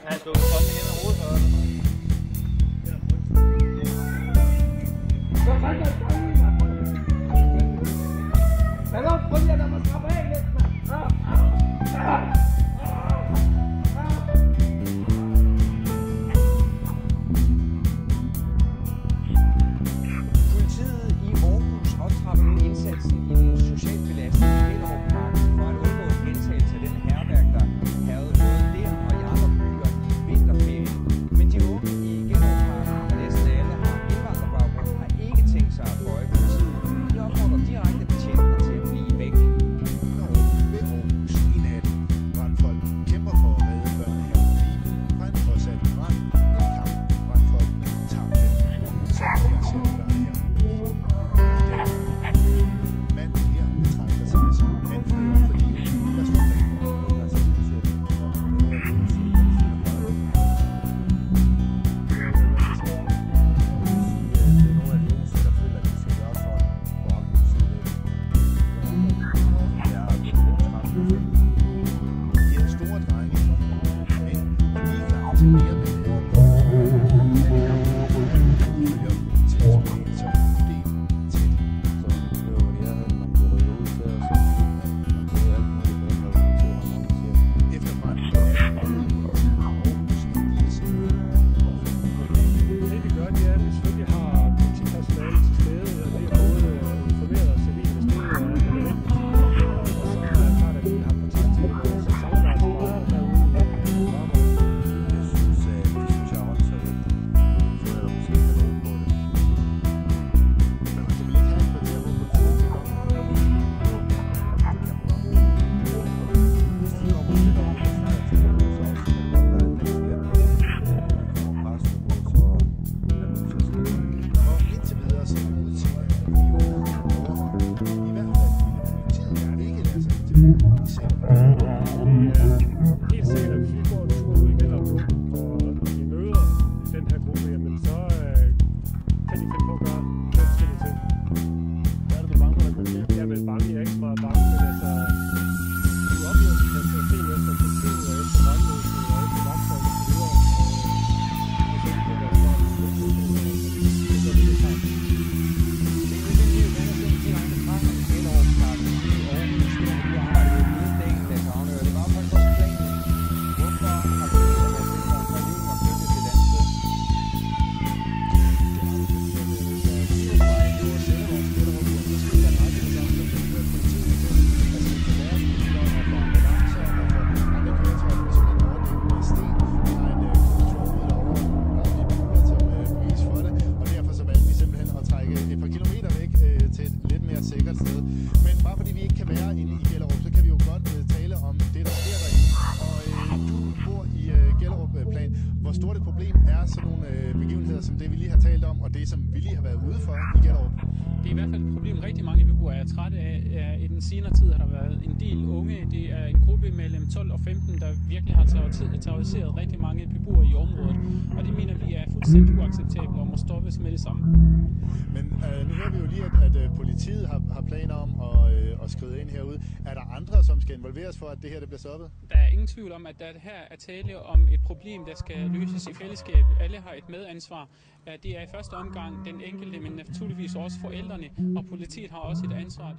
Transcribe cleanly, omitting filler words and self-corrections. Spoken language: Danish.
Han stod sådan ind med hovedet for det. Prøv lige at lade mig trappe af lidt, mand. Politiet i Aarhus optrapper nu indsatsen i den socialt belastede Gellerupparken for at undgå en gentagelse af den hærværk, der havde både der og i andre byer i vinterferien. Men de unge i Gellerupparken, og næsten alle har indvandrerbaggrund, har ikke tænkt sig at bøje politiet. De opfordrer direkte betjentene til at blive væk. Ved Aarhus i natten. Brandfolk kæmper for at redde børnehaven Libe. Brand for sat brand. En kamp. Brandfolk tager den. Så bliver selv børnehaven. Manden her betragter sig som anfører, fordi der står bag. Helt sikkert, hvis vi går en tur ud i Gellerup, og vi møder den her gruppe, jamen så kan de finde på at gøre forskellige ting. Hvad er det, du bange for, at jeg er vel bange, jeg er ikke så meget bange, men altså, du oplever, at man skal se efter politiet, og efter vandløsning, og efter vagtfolk og så videre. Og så kan det være smart, at det er det klart. Men bare fordi vi ikke kan være inde i Gellerup, så kan vi jo godt tale om det, der sker derinde. Og du bor i Gellerup-plan. Hvor stort et problem er sådan nogle begivenheder, som det vi lige har talt om, og det som vi lige har været ude for i Gellerup? Det er i hvert fald et problem, rigtig mange beboere er trætte af. I den senere tid har der været en del unge. Det er en gruppe mellem 12 og 15, der virkelig har terroriseret rigtig mange beboere i området. Og det mener vi er fuldstændig uacceptabelt og må stoppes med det samme. Men nu hører vi jo lige, at politiet har planer om at skride ind herude. Er der andre, som skal involveres for, at det her det bliver stoppet? Der er ingen tvivl om, at der her er tale om et problem, der skal løses i fællesskab. Alle har et medansvar. Det er i første omgang den enkelte, men naturligvis også forældrene, og politiet har også et ansvar.